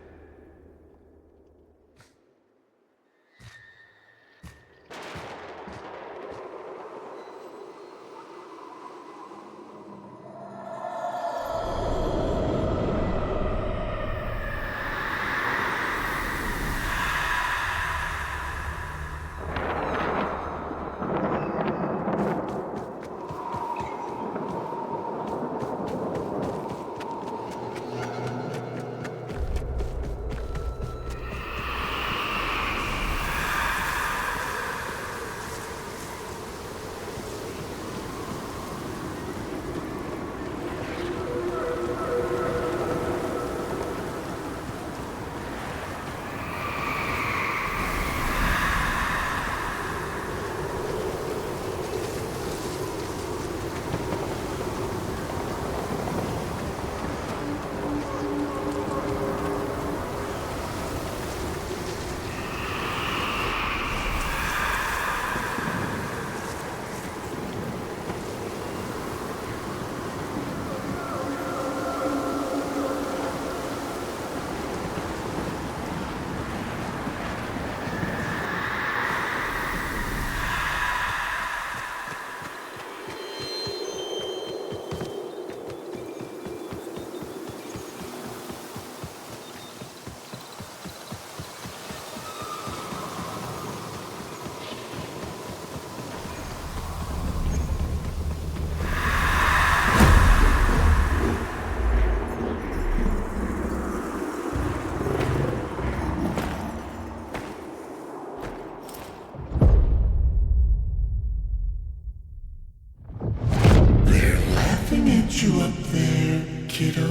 You up there, kiddo?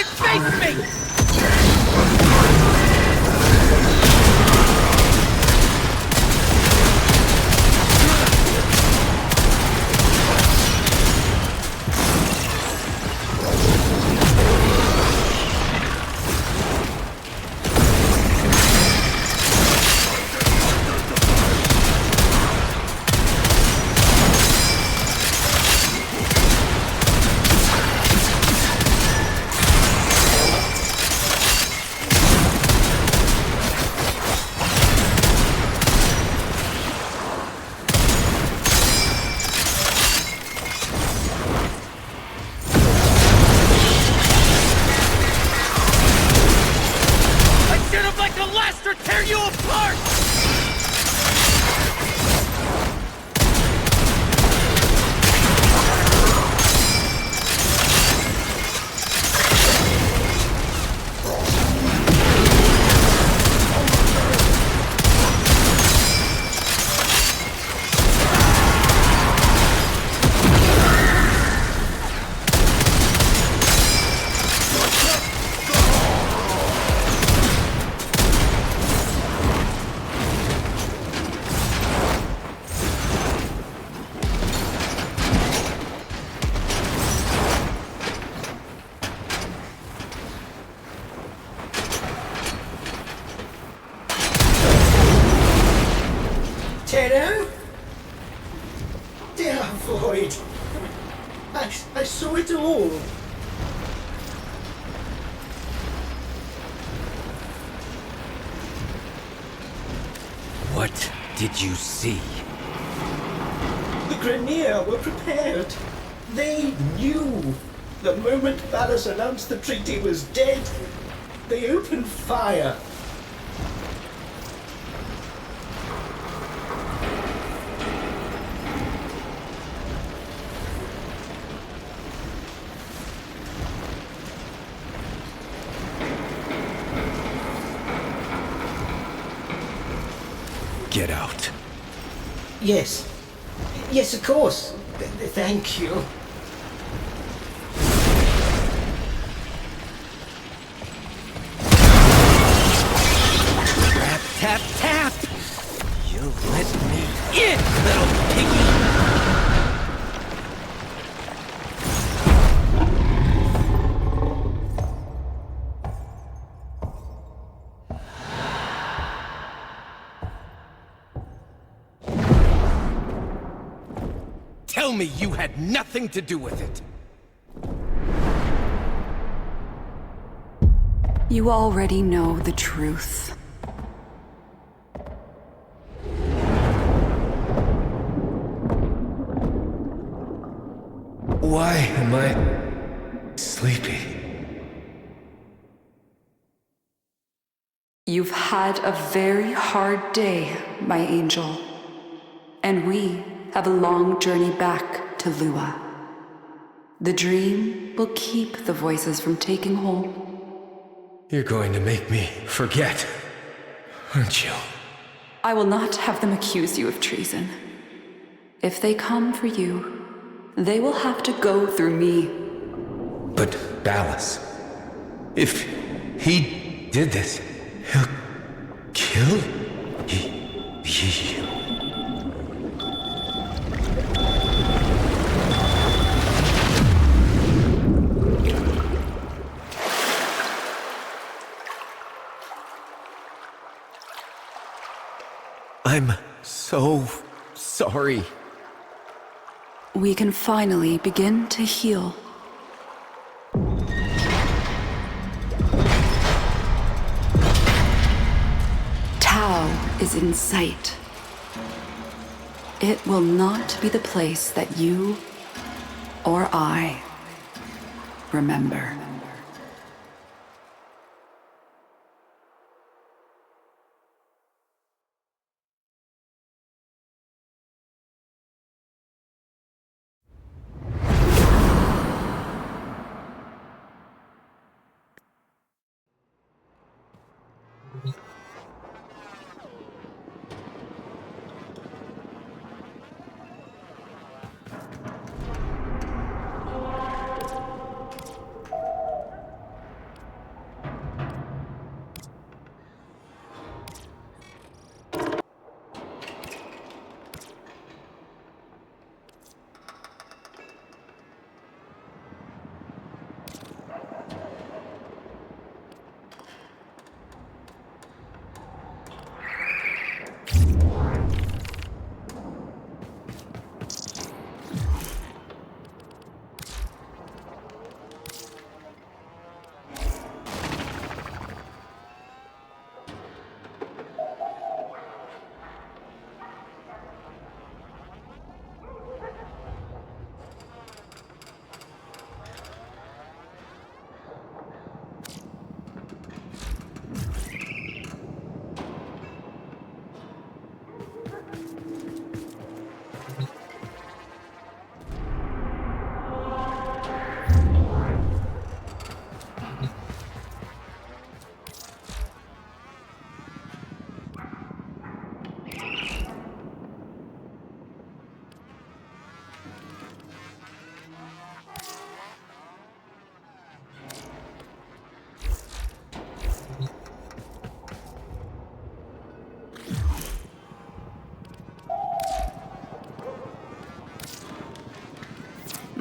and face me! I saw it all. What did you see? The Grineer were prepared. They knew. The moment Ballas announced the treaty was dead, they opened fire. Get out. Yes. Yes, of course. Thank you. Tap, tap, tap! You let me in, little piggy! Tell me you had nothing to do with it! You already know the truth. Why am I sleepy? You've had a very hard day, my angel. And we have a long journey back to Lua. The dream will keep the voices from taking hold. You're going to make me forget, aren't you? I will not have them accuse you of treason. If they come for you, they will have to go through me. But Ballas, if he did this, he'll kill you. I'm so sorry. We can finally begin to heal. Tau is in sight. It will not be the place that you or I remember.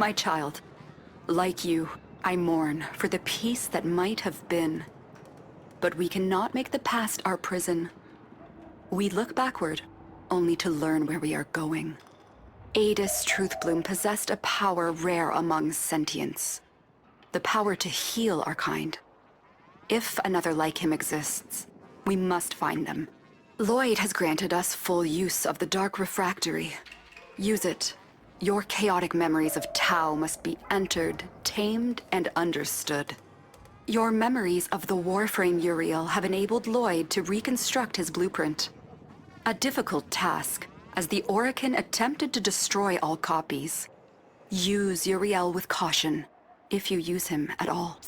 My child, like you, I mourn for the peace that might have been. But we cannot make the past our prison. We look backward, only to learn where we are going. Adis Truthbloom possessed a power rare among sentients. The power to heal our kind. If another like him exists, we must find them. Loid has granted us full use of the Dark Refractory. Use it. Your chaotic memories of Tau must be entered, tamed, and understood. Your memories of the Warframe Uriel have enabled Loid to reconstruct his blueprint. A difficult task, as the Orokin attempted to destroy all copies. Use Uriel with caution, if you use him at all.